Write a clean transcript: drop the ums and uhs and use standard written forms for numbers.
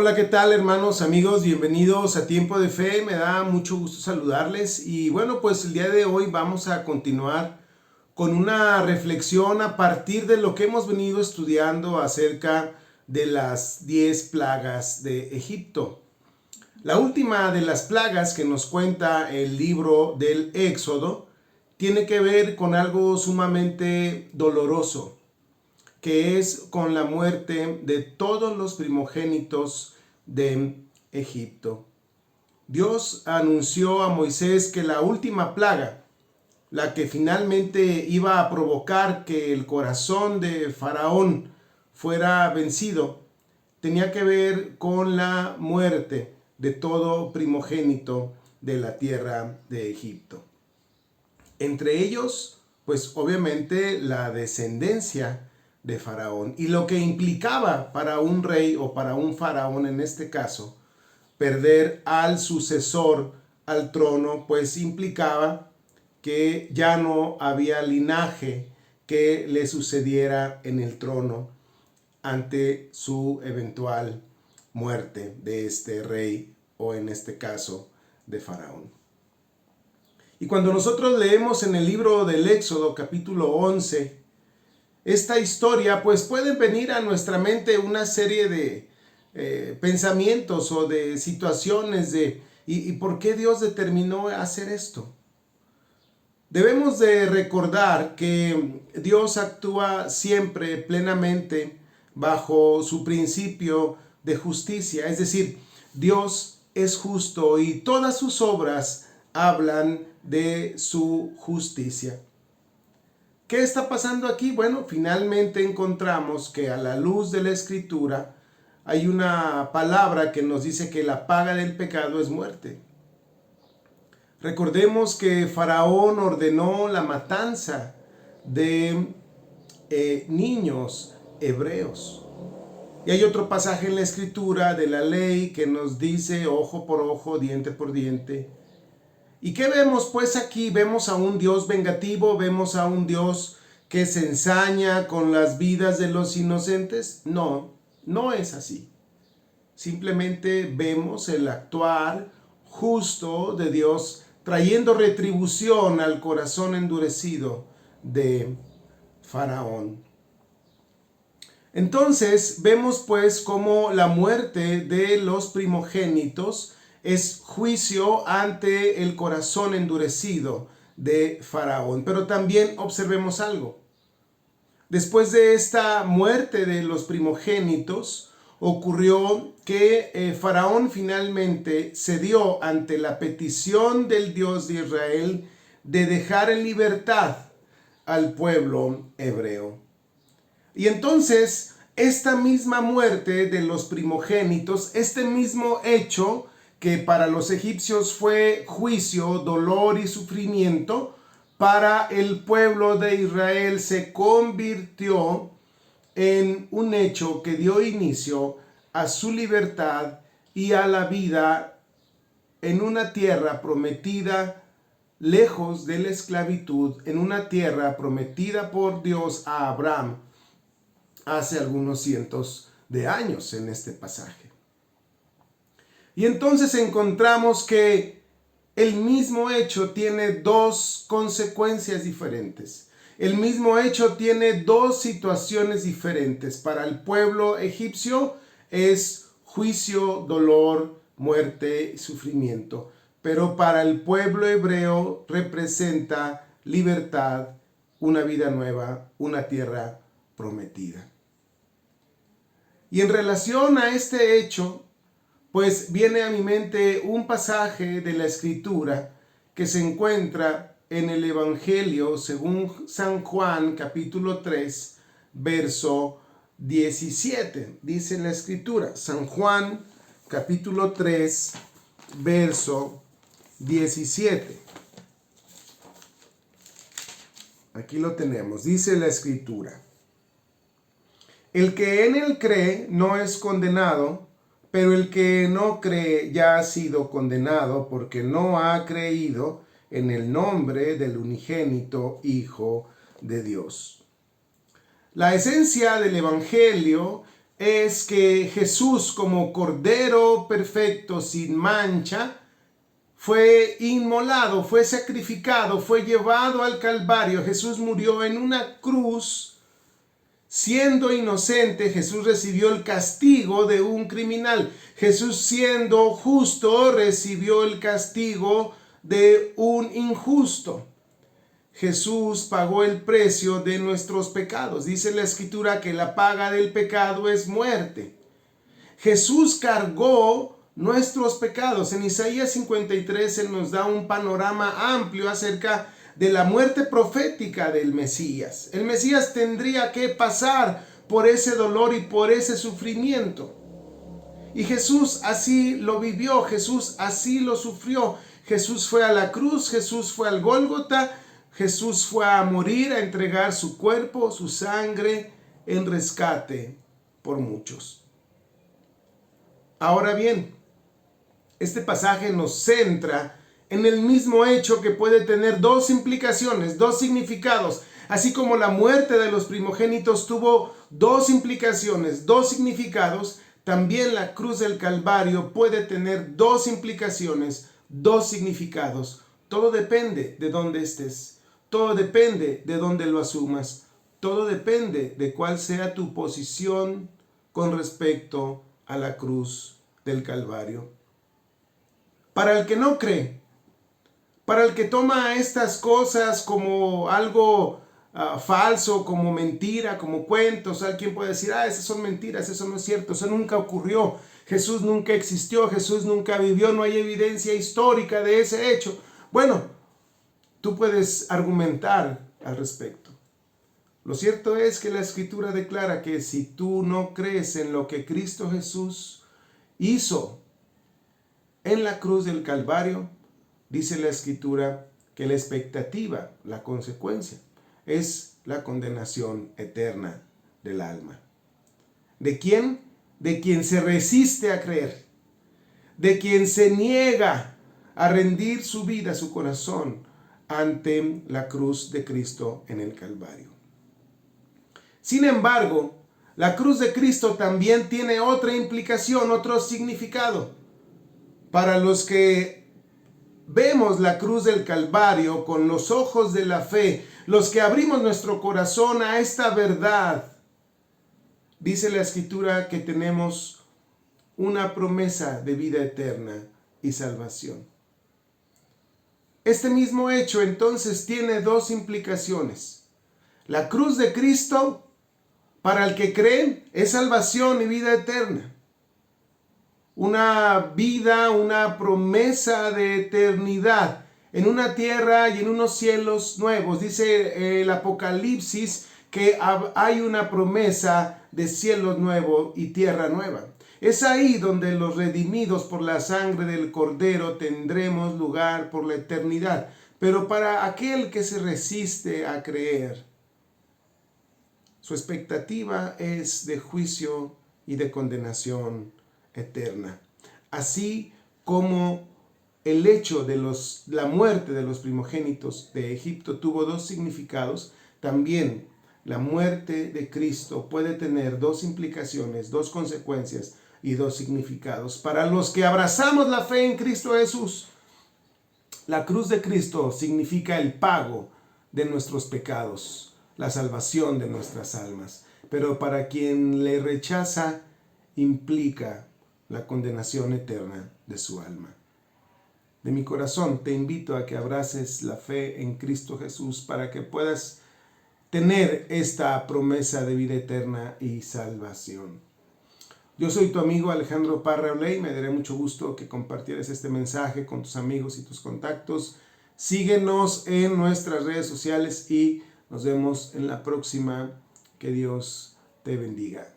Hola, ¿qué tal, hermanos, amigos? Bienvenidos a Tiempo de Fe. Me da mucho gusto saludarles y bueno, pues el día de hoy vamos a continuar con una reflexión a partir de lo que hemos venido estudiando acerca de las 10 plagas de Egipto. La última de las plagas que nos cuenta el libro del Éxodo tiene que ver con algo sumamente doloroso, que es con la muerte de todos los primogénitos de Egipto. Dios anunció a Moisés que la última plaga, la que finalmente iba a provocar que el corazón de Faraón fuera vencido, tenía que ver con la muerte de todo primogénito de la tierra de Egipto. Entre ellos, pues obviamente la descendencia de Faraón, y lo que implicaba para un rey o para un faraón en este caso, perder al sucesor al trono, pues implicaba que ya no había linaje que le sucediera en el trono ante su eventual muerte de este rey o en este caso de Faraón. Y cuando nosotros leemos en el libro del Éxodo capítulo 11, esta historia, pues pueden venir a nuestra mente una serie de pensamientos o de situaciones de ¿y por qué Dios determinó hacer esto? Debemos de recordar que Dios actúa siempre plenamente bajo su principio de justicia, es decir, Dios es justo y todas sus obras hablan de su justicia. ¿Qué está pasando aquí? Bueno, finalmente encontramos que a la luz de la Escritura hay una palabra que nos dice que la paga del pecado es muerte. Recordemos que Faraón ordenó la matanza de niños hebreos. Y hay otro pasaje en la Escritura de la ley que nos dice ojo por ojo, diente por diente. ¿Y qué vemos pues aquí? Vemos a un Dios vengativo, vemos a un Dios que se ensaña con las vidas de los inocentes. No, no es así. Simplemente vemos el actuar justo de Dios trayendo retribución al corazón endurecido de Faraón. Entonces vemos pues cómo la muerte de los primogénitos es juicio ante el corazón endurecido de Faraón. Pero también observemos algo. Después de esta muerte de los primogénitos, ocurrió que Faraón finalmente cedió ante la petición del Dios de Israel de dejar en libertad al pueblo hebreo. Y entonces, esta misma muerte de los primogénitos, este mismo hecho que para los egipcios fue juicio, dolor y sufrimiento, para el pueblo de Israel se convirtió en un hecho que dio inicio a su libertad y a la vida en una tierra prometida, lejos de la esclavitud, en una tierra prometida por Dios a Abraham hace algunos cientos de años en este pasaje. Y entonces encontramos que el mismo hecho tiene dos consecuencias diferentes. El mismo hecho tiene dos situaciones diferentes. Para el pueblo egipcio es juicio, dolor, muerte y sufrimiento. Pero para el pueblo hebreo representa libertad, una vida nueva, una tierra prometida. Y en relación a este hecho, pues viene a mi mente un pasaje de la Escritura que se encuentra en el Evangelio según San Juan, capítulo 3, verso 17. Dice la Escritura, San Juan, capítulo 3, verso 17. Aquí lo tenemos, dice la Escritura. El que en él cree no es condenado, pero el que no cree ya ha sido condenado porque no ha creído en el nombre del unigénito Hijo de Dios. La esencia del Evangelio es que Jesús, como Cordero perfecto, sin mancha, fue inmolado, fue sacrificado, fue llevado al Calvario. Jesús murió en una cruz. Siendo inocente, Jesús recibió el castigo de un criminal. Jesús, siendo justo, recibió el castigo de un injusto. Jesús pagó el precio de nuestros pecados. Dice la Escritura que la paga del pecado es muerte. Jesús cargó nuestros pecados. En Isaías 53 Él nos da un panorama amplio acerca de la muerte profética del Mesías. El Mesías tendría que pasar por ese dolor y por ese sufrimiento. Y Jesús así lo vivió, Jesús así lo sufrió. Jesús fue a la cruz, Jesús fue al Gólgota, Jesús fue a morir, a entregar su cuerpo, su sangre en rescate por muchos. Ahora bien, este pasaje nos centra en el mismo hecho que puede tener dos implicaciones, dos significados. Así como la muerte de los primogénitos tuvo dos implicaciones, dos significados, también la cruz del Calvario puede tener dos implicaciones, dos significados. Todo depende de dónde estés. Todo depende de dónde lo asumas. Todo depende de cuál sea tu posición con respecto a la cruz del Calvario. Para el que no cree, para el que toma estas cosas como algo falso, como mentira, como cuentos, alguien puede decir, esas son mentiras, eso no es cierto, eso nunca ocurrió, Jesús nunca existió, Jesús nunca vivió, no hay evidencia histórica de ese hecho. Bueno, tú puedes argumentar al respecto. Lo cierto es que la Escritura declara que si tú no crees en lo que Cristo Jesús hizo en la cruz del Calvario, dice la Escritura que la expectativa, la consecuencia, es la condenación eterna del alma. ¿De quién? De quien se resiste a creer, de quien se niega a rendir su vida, su corazón, ante la cruz de Cristo en el Calvario. Sin embargo, la cruz de Cristo también tiene otra implicación, otro significado. Para los que vemos la cruz del Calvario con los ojos de la fe, los que abrimos nuestro corazón a esta verdad, dice la Escritura que tenemos una promesa de vida eterna y salvación. Este mismo hecho entonces tiene dos implicaciones. La cruz de Cristo, para el que cree, es salvación y vida eterna. Una vida, una promesa de eternidad en una tierra y en unos cielos nuevos. Dice el Apocalipsis que hay una promesa de cielo nuevo y tierra nueva. Es ahí donde los redimidos por la sangre del Cordero tendremos lugar por la eternidad. Pero para aquel que se resiste a creer, su expectativa es de juicio y de condenación eterna. Así como el hecho de la muerte de los primogénitos de Egipto tuvo dos significados, también la muerte de Cristo puede tener dos implicaciones, dos consecuencias y dos significados. Para los que abrazamos la fe en Cristo Jesús, la cruz de Cristo significa el pago de nuestros pecados, la salvación de nuestras almas. Pero para quien le rechaza, implica la condenación eterna de su alma. De mi corazón te invito a que abraces la fe en Cristo Jesús para que puedas tener esta promesa de vida eterna y salvación. Yo soy tu amigo Alejandro Parra Oley. Me daré mucho gusto que compartieras este mensaje con tus amigos y tus contactos. Síguenos en nuestras redes sociales y nos vemos en la próxima. Que Dios te bendiga.